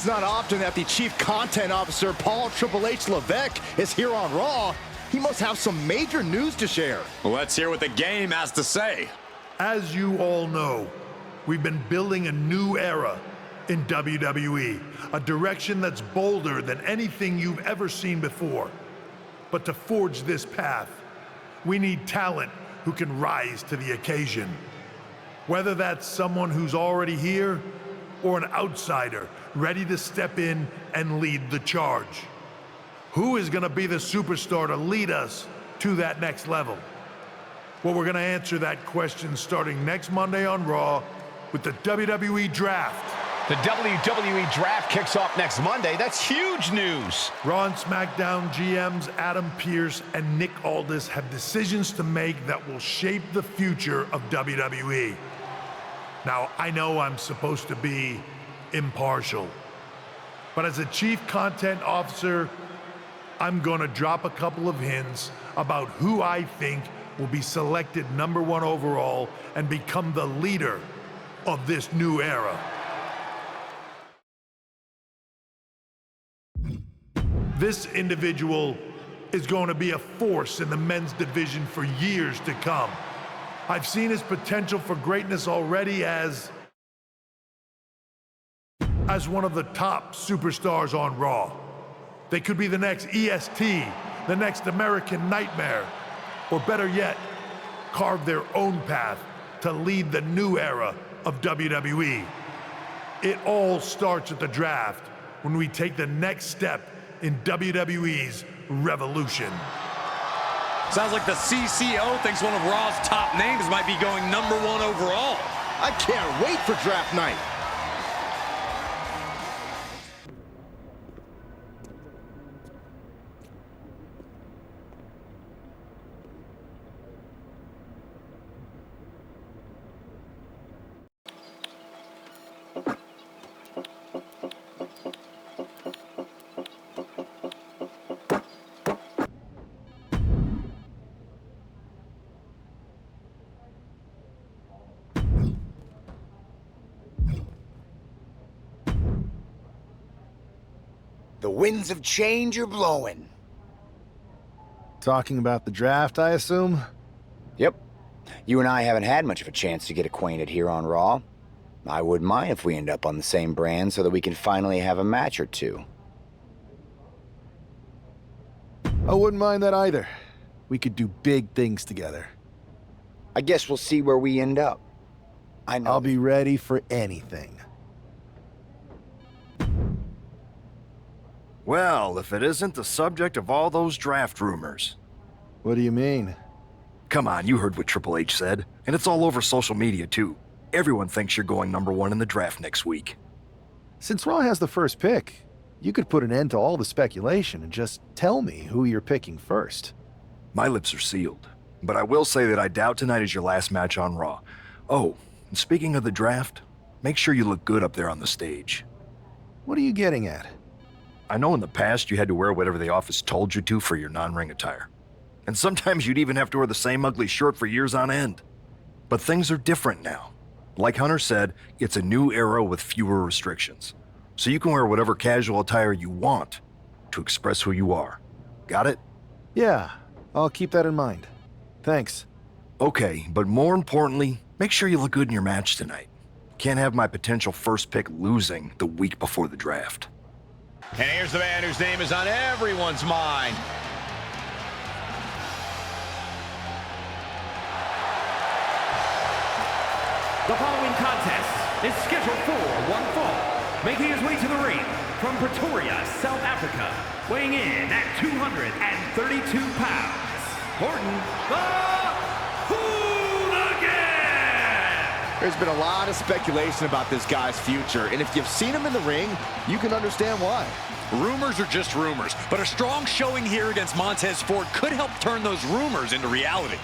It's not often that the Chief Content Officer, Paul Triple H Levesque, is here on Raw. He must have some major news to share. Let's hear what the game has to say. As you all know, we've been building a new era in WWE, a direction that's bolder than anything you've ever seen before. But to forge this path, we need talent who can rise to the occasion. Whether that's someone who's already here or an outsider ready to step in and lead the charge. Who is going to be the superstar to lead us to that next level? Well, we're going to answer that question starting next Monday on Raw with the WWE Draft. The WWE Draft kicks off next Monday. That's huge news. Raw and SmackDown GMs Adam Pearce and Nick Aldis have decisions to make that will shape the future of WWE. Now, I know I'm supposed to be impartial, but as a Chief Content Officer, I'm gonna drop a couple of hints about who I think will be selected #1 overall and become the leader of this new era. This individual is going to be a force in the men's division for years to come. I've seen his potential for greatness already as one of the top superstars on Raw. They could be the next EST, the next American Nightmare, or better yet, carve their own path to lead the new era of WWE. It all starts at the draft when we take the next step in WWE's revolution. Sounds like the CCO thinks one of Raw's top names might be going #1 overall. I can't wait for draft night. The winds of change are blowing. Talking about the draft, I assume? Yep. You and I haven't had much of a chance to get acquainted here on Raw. I wouldn't mind if we end up on the same brand so that we can finally have a match or two. I wouldn't mind that either. We could do big things together. I guess we'll see where we end up. I know. I'll be ready for anything. Well, if it isn't the subject of all those draft rumors. What do you mean? Come on, you heard what Triple H said. And it's all over social media, too. Everyone thinks you're going #1 in the draft next week. Since Raw has the first pick, you could put an end to all the speculation and just tell me who you're picking first. My lips are sealed. But I will say that I doubt tonight is your last match on Raw. Oh, and speaking of the draft, make sure you look good up there on the stage. What are you getting at? I know in the past you had to wear whatever the office told you to for your non-ring attire. And sometimes you'd even have to wear the same ugly shirt for years on end. But things are different now. Like Hunter said, it's a new era with fewer restrictions. So you can wear whatever casual attire you want to express who you are. Got it? Yeah, I'll keep that in mind. Thanks. Okay, but more importantly, make sure you look good in your match tonight. Can't have my potential first pick losing the week before the draft. And here's the man whose name is on everyone's mind. The following contest is scheduled for one fall. Making his way to the ring from Pretoria, South Africa, weighing in at 232 pounds, Horton the Hooligan! There's been a lot of speculation about this guy's future, and if you've seen him in the ring, you can understand why. Rumors are just rumors, but a strong showing here against Montez Ford could help turn those rumors into reality.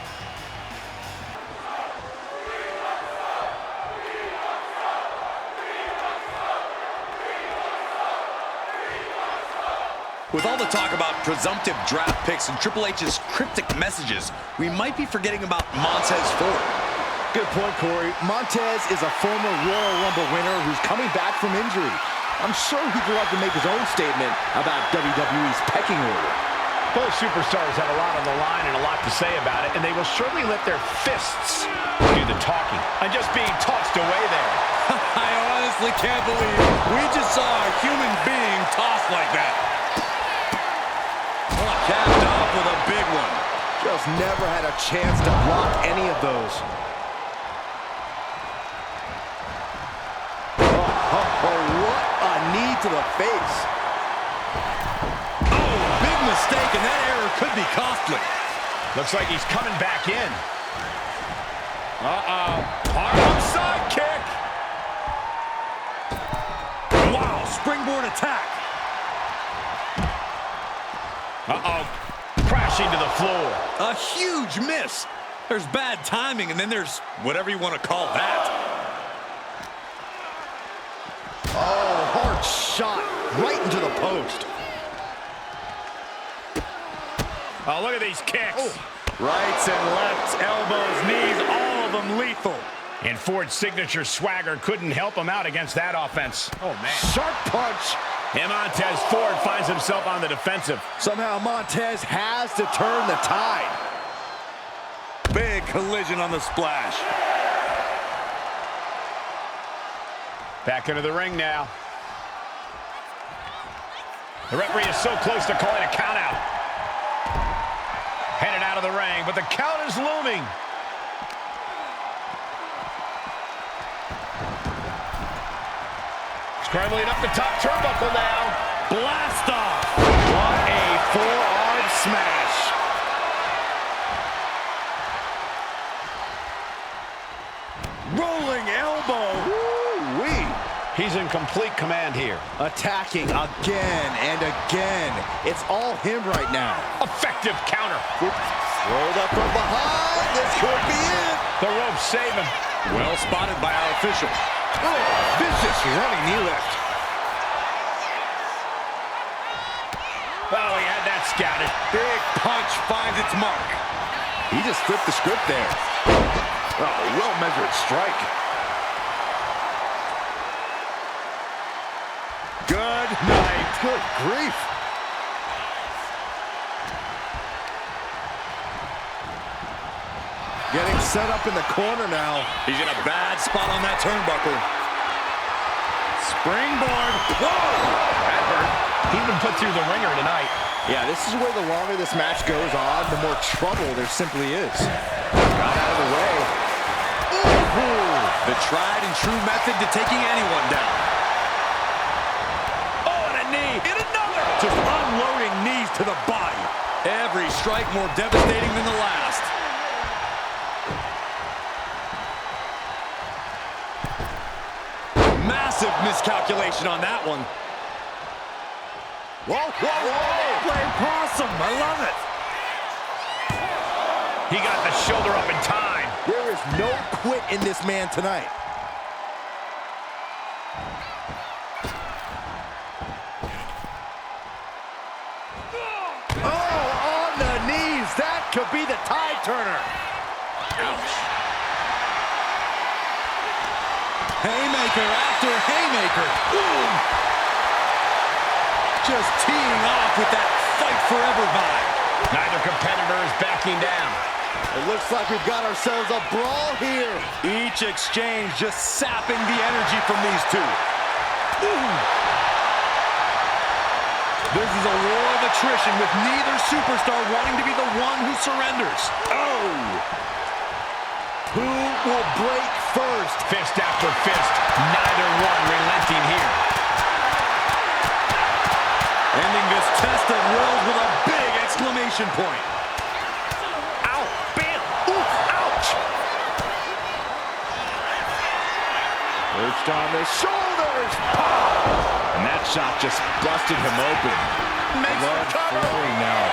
With all the talk about presumptive draft picks and Triple H's cryptic messages, we might be forgetting about Montez Ford. Good point, Corey. Montez is a former Royal Rumble winner who's coming back from injury. I'm sure he'd love to make his own statement about WWE's pecking order. Both superstars have a lot on the line and a lot to say about it, and they will surely let their fists do the talking. I'm just being tossed away there. I honestly can't believe we just saw a human being tossed like that. Well, capped off with a big one. Just never had a chance to block any of those. What a knee to the face. Oh, big mistake, and that error could be costly. Looks like he's coming back in. Hard side kick. Wow, springboard attack. Crashing to the floor. A huge miss. There's bad timing, and then there's whatever you want to call that. Oh, hard shot right into the post. Oh, look at these kicks. Oh. Rights and lefts, elbows, knees, all of them lethal. And Ford's signature swagger couldn't help him out against that offense. Oh, man. Sharp punch. And Montez Ford finds himself on the defensive. Somehow Montez has to turn the tide. Big collision on the splash. Back into the ring now. The referee is so close to calling a count out. Headed out of the ring, but the count is looming. Scrambling up the top turnbuckle now. Blast off. What a forearm smash. Rolling elbow. Woo-wee. He's in complete command here. Attacking again and again. It's all him right now. Effective counter. Rolled up from behind. This could be it. The ropes save him. Well spotted by our official. Oh, vicious running knee lift. Oh, he had that scouted. Big punch finds its mark. He just flipped the script there. Oh, well-measured strike. Good night. Good grief. Getting set up in the corner now. He's in a bad spot on that turnbuckle. Springboard. Whoa! That hurt. He's been put through the ringer tonight. Yeah, this is where the longer this match goes on, the more trouble there simply is. Got out of the way. Ooh. The tried and true method to taking anyone down. Oh, and a knee. And another. Just unloading knees to the body. Every strike more devastating than the last. Massive miscalculation on that one. Whoa, whoa, whoa. Playing possum. I love it. He got the shoulder up in time. There is no quit in this man tonight. Oh, on the knees. That could be the tide turner. Ouch. Haymaker after haymaker. Boom. Just teeing off with that fight forever vibe. Neither competitor is backing down. It looks like we've got ourselves a brawl here. Each exchange just sapping the energy from these two. Ooh. This is a war of attrition with neither superstar wanting to be the one who surrenders. Oh! Who will break first? Fist after fist. Neither one relenting here. Ending this test of wills with a big exclamation point. Ow! Bam! Oof! Ouch! Perched on the shoulders. And that shot just busted him open. Makes the Blood cover. flowing now.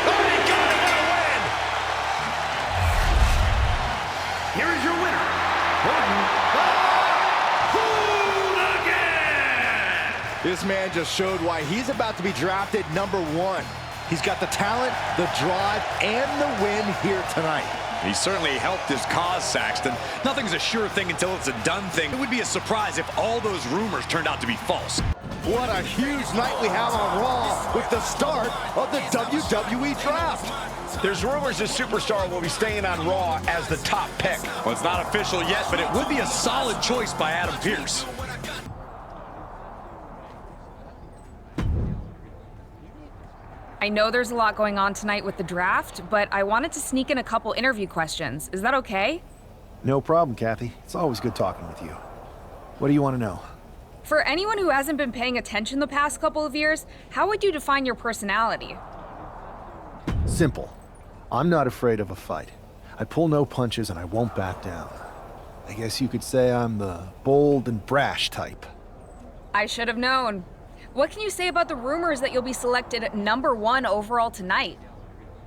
Oh, he got it! What a win! Here is your winner, Gordon Hooligan! This man just showed why he's about to be drafted #1. He's got the talent, the drive, and the win here tonight. He certainly helped his cause, Saxton. Nothing's a sure thing until it's a done thing. It would be a surprise if all those rumors turned out to be false. What a huge night we have on Raw with the start of the WWE Draft. There's rumors this superstar will be staying on Raw as the top pick. Well, it's not official yet, but it would be a solid choice by Adam Pearce. I know there's a lot going on tonight with the draft, but I wanted to sneak in a couple interview questions. Is that okay? No problem, Kathy. It's always good talking with you. What do you want to know? For anyone who hasn't been paying attention the past couple of years, how would you define your personality? Simple. I'm not afraid of a fight. I pull no punches and I won't back down. I guess you could say I'm the bold and brash type. I should have known. What can you say about the rumors that you'll be selected at #1 overall tonight?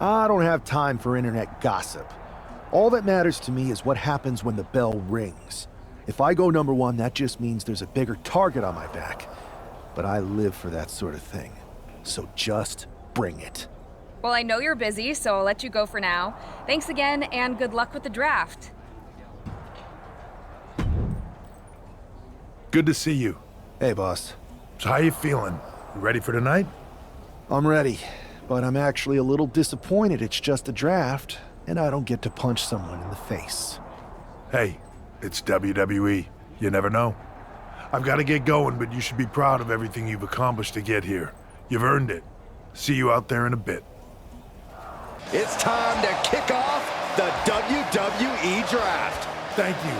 I don't have time for internet gossip. All that matters to me is what happens when the bell rings. If I go #1, that just means there's a bigger target on my back. But I live for that sort of thing. So just bring it. Well, I know you're busy, so I'll let you go for now. Thanks again, and good luck with the draft. Good to see you. Hey, boss. So how you feeling? You ready for tonight? I'm ready, but I'm actually a little disappointed it's just a draft, and I don't get to punch someone in the face. Hey, it's WWE. You never know. I've got to get going, but you should be proud of everything you've accomplished to get here. You've earned it. See you out there in a bit. It's time to kick off the WWE Draft. Thank you.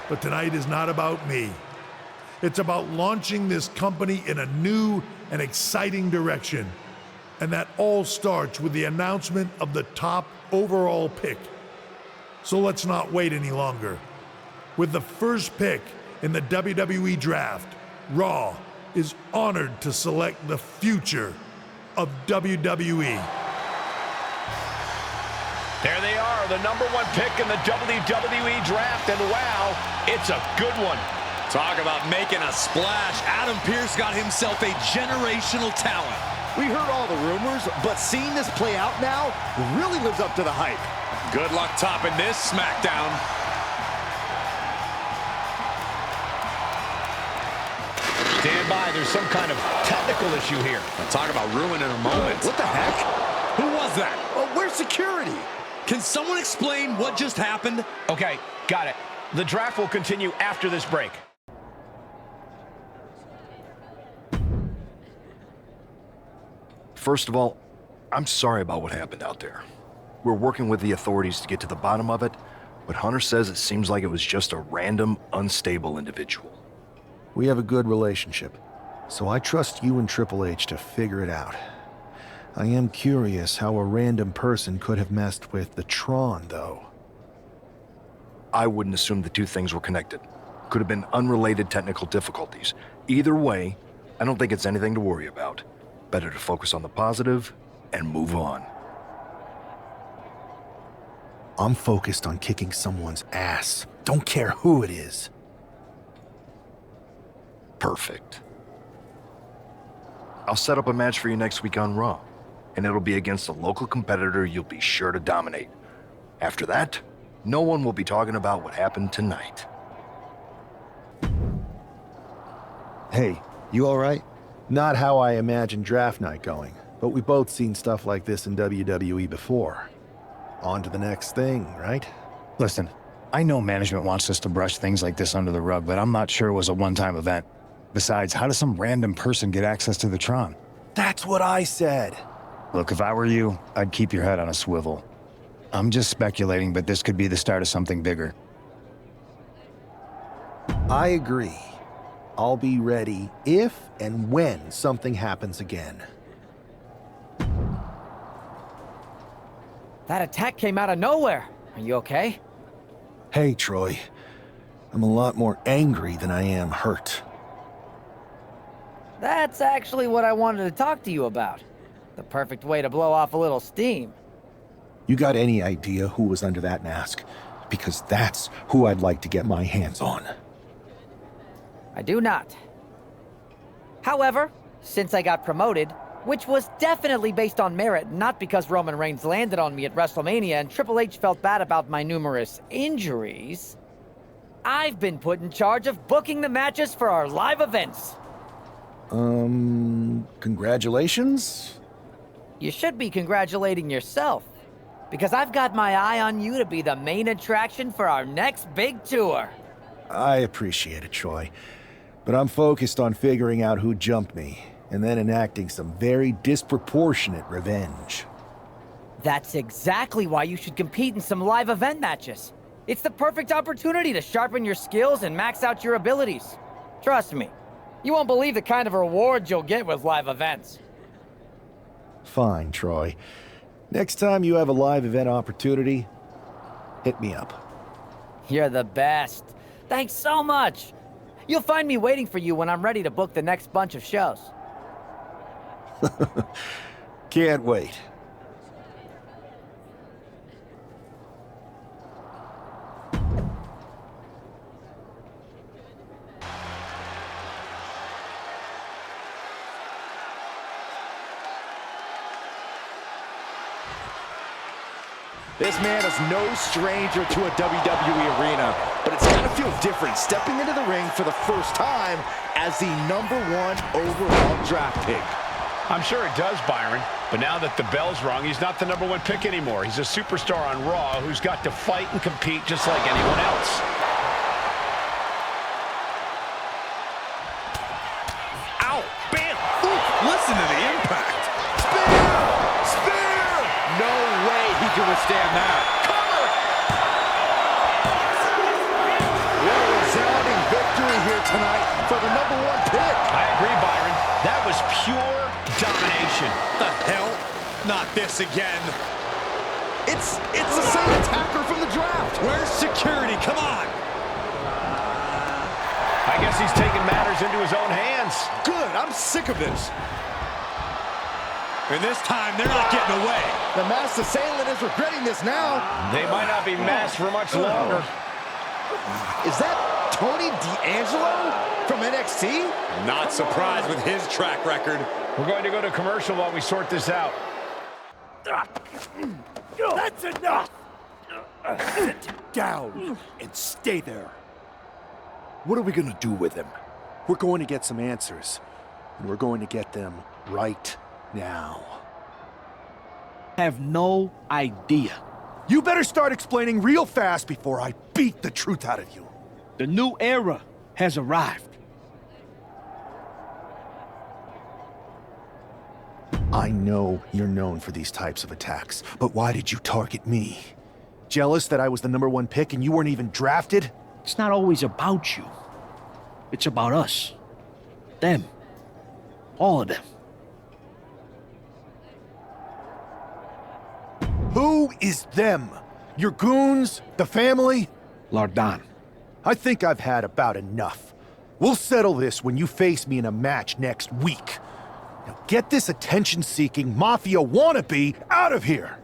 But tonight is not about me. It's about launching this company in a new and exciting direction. And that all starts with the announcement of the top overall pick. So let's not wait any longer. With the first pick in the WWE Draft, Raw is honored to select the future of WWE. There they are, the #1 pick in the WWE Draft, and wow, it's a good one. Talk about making a splash. Adam Pearce got himself a generational talent. We heard all the rumors, but seeing this play out now really lives up to the hype. Good luck topping this SmackDown. Stand by, there's some kind of technical issue here. Talk about ruining a moment. What the heck? Who was that? Where's security? Can someone explain what just happened? Okay, got it. The draft will continue after this break. First of all, I'm sorry about what happened out there. We're working with the authorities to get to the bottom of it, but Hunter says it seems like it was just a random, unstable individual. We have a good relationship, so I trust you and Triple H to figure it out. I am curious how a random person could have messed with the Tron, though. I wouldn't assume the two things were connected. Could have been unrelated technical difficulties. Either way, I don't think it's anything to worry about. Better to focus on the positive and move on. I'm focused on kicking someone's ass. Don't care who it is. Perfect. I'll set up a match for you next week on Raw, and it'll be against a local competitor you'll be sure to dominate. After that, no one will be talking about what happened tonight. Hey, you all right? Not how I imagined draft night going, but we've both seen stuff like this in WWE before. On to the next thing, right? Listen, I know management wants us to brush things like this under the rug, but I'm not sure it was a one-time event. Besides, how does some random person get access to the Tron? That's what I said. Look, if I were you, I'd keep your head on a swivel. I'm just speculating, but this could be the start of something bigger. I agree. I'll be ready if and when something happens again. That attack came out of nowhere. Are you okay? Hey, Troy. I'm a lot more angry than I am hurt. That's actually what I wanted to talk to you about. The perfect way to blow off a little steam. You got any idea who was under that mask? Because that's who I'd like to get my hands on. I do not. However, since I got promoted, which was definitely based on merit, not because Roman Reigns landed on me at WrestleMania and Triple H felt bad about my numerous injuries, I've been put in charge of booking the matches for our live events. Congratulations? You should be congratulating yourself, because I've got my eye on you to be the main attraction for our next big tour. I appreciate it, Troy. But I'm focused on figuring out who jumped me, and then enacting some very disproportionate revenge. That's exactly why you should compete in some live event matches. It's the perfect opportunity to sharpen your skills and max out your abilities. Trust me, you won't believe the kind of rewards you'll get with live events. Fine, Troy. Next time you have a live event opportunity, hit me up. You're the best. Thanks so much. You'll find me waiting for you when I'm ready to book the next bunch of shows. Can't wait. This man is no stranger to a WWE arena, but it's gotta feel different stepping into the ring for the first time as the #1 overall draft pick. I'm sure it does, Byron. But now that the bell's rung, he's not the #1 pick anymore. He's a superstar on Raw who's got to fight and compete just like anyone else. Ow! Bam! Ooh, listen to the impact. No way he can withstand that. Cover! What a resounding victory here tonight for the #1 pick. I agree, Byron. That was pure domination. The hell? Not this again. It's the same attacker from the draft. Where's security? Come on. I guess he's taking matters into his own hands. Good, I'm sick of this. And this time, they're not getting away. The masked assailant is regretting this now. They might not be masked for much longer. Is that Tony D'Angelo from NXT? Not surprised with his track record. We're going to go to commercial while we sort this out. That's enough! Sit down and stay there. What are we gonna do with him? We're going to get some answers, and we're going to get them right now. Have no idea. You better start explaining real fast before I beat the truth out of you. The new era has arrived. I know you're known for these types of attacks, but why did you target me? Jealous that I was the #1 pick and you weren't even drafted? It's not always about you. It's about us. Them. All of them. Who is them? Your goons? The family? Lardan. I think I've had about enough. We'll settle this when you face me in a match next week. Now get this attention-seeking mafia wannabe out of here!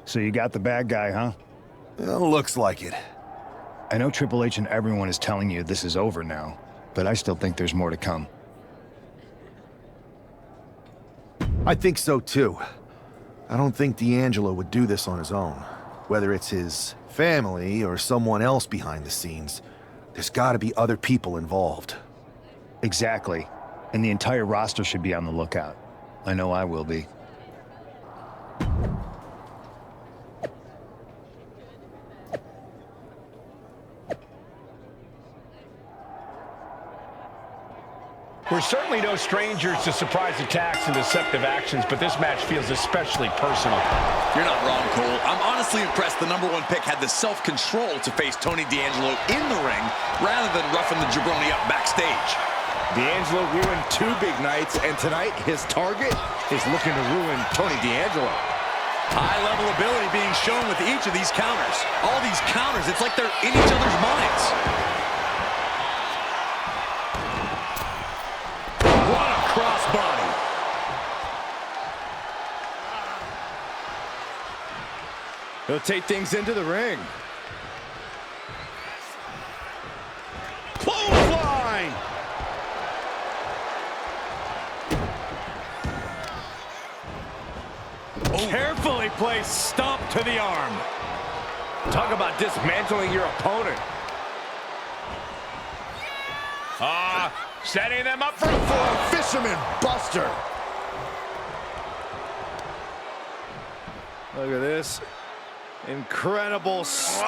So you got the bad guy, huh? Well, looks like it. I know Triple H and everyone is telling you this is over now, but I still think there's more to come. I think so too. I don't think D'Angelo would do this on his own. Whether it's his family or someone else behind the scenes, there's gotta be other people involved. Exactly. And the entire roster should be on the lookout. I know I will be. We're certainly no strangers to surprise attacks and deceptive actions, but this match feels especially personal. You're not wrong, Cole. I'm honestly impressed the #1 pick had the self-control to face Tony D'Angelo in the ring rather than roughing the jabroni up backstage. D'Angelo ruined 2 big nights, and tonight his target is looking to ruin Tony D'Angelo. High-level ability being shown with each of these counters. All these counters, it's like they're in each other's minds. What a crossbody. He'll take things into the ring. Clothesline. Carefully placed stomp to the arm. Talk about dismantling your opponent. Setting them up for a fisherman buster. Look at this. Incredible. Into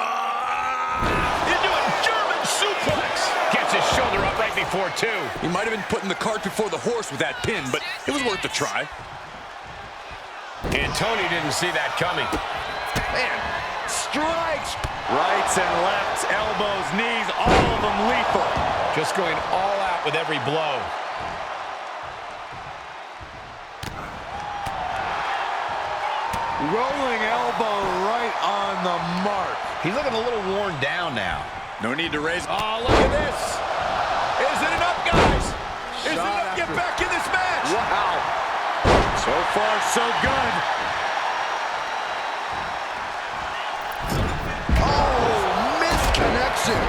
a German suplex. Gets his shoulder up right before two. He might have been putting the cart before the horse with that pin, but it was worth a try. And Tony didn't see that coming. Man, strikes. Rights and lefts, elbows, knees, all of them lethal. Just going all out with every blow. Rolling elbow right on the mark. He's looking a little worn down now. No need to raise. Oh, look at this. Is it enough, guys? Is it Shot enough to get after- back in this match? Wow. So far, so good. Oh, misconnection.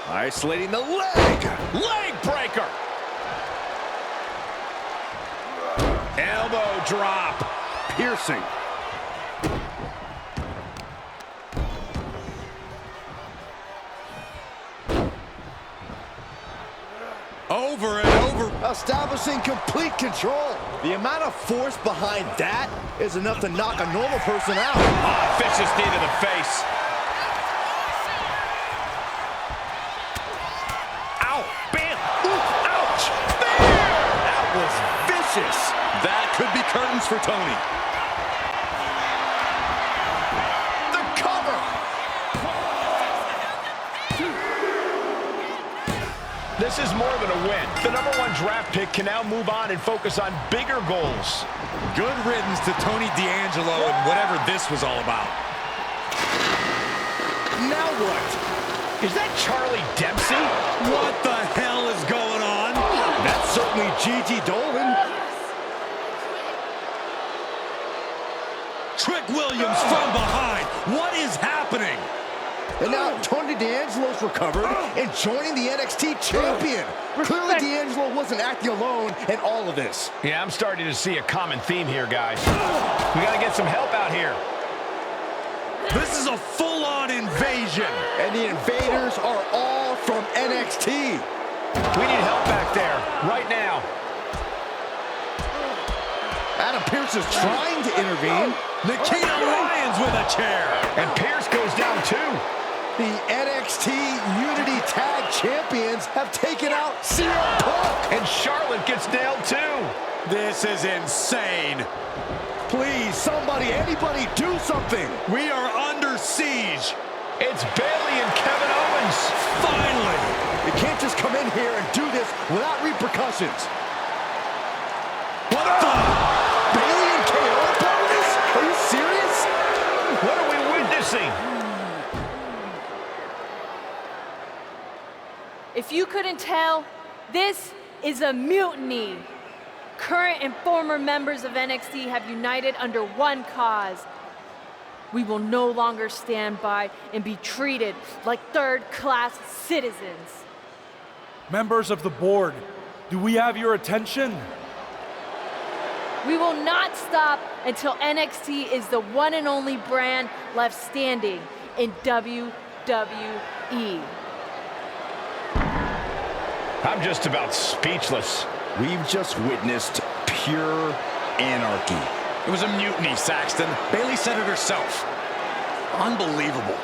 Isolating the leg. Leg breaker. Elbow drop. Piercing. Over and over. Establishing complete control. The amount of force behind that is enough to knock a normal person out. Vicious knee to the face. Ow, bam, ooh, ouch. That was vicious. That could be curtains for Tony. The cover. This is more than a win. The #1 draft pick can now move on and focus on bigger goals. Good riddance to Tony D'Angelo and whatever this was all about. Now what? Is that Charlie Dempsey? What the hell is going on? That's certainly Gigi Dolan. Trick Williams from behind. What is happening? And now Tony D'Angelo's recovered and joining the NXT champion. Clearly D'Angelo wasn't acting alone in all of this. Yeah, I'm starting to see a common theme here, guys. We got to get some help out here. This is a full-on invasion. And the invaders are all from NXT. We need help back there, right now. Adam Pearce is trying to intervene. Nikita Lyons with a chair. And Pearce goes down too. The NXT Unity Tag Champions have taken out CM Punk. And Charlotte gets nailed too. This is insane. Please, somebody, anybody, do something. We are under siege. It's Bayley and Kevin Owens. Finally. You can't just come in here and do this without repercussions. What the? Bayley and KO are part of this? Are you serious? What are we witnessing? If you couldn't tell, this is a mutiny. Current and former members of NXT have united under one cause. We will no longer stand by and be treated like third-class citizens. Members of the board, do we have your attention? We will not stop until NXT is the one and only brand left standing in WWE. I'm just about speechless. We've just witnessed pure anarchy. It was a mutiny, Saxton. Bayley said it herself. Unbelievable.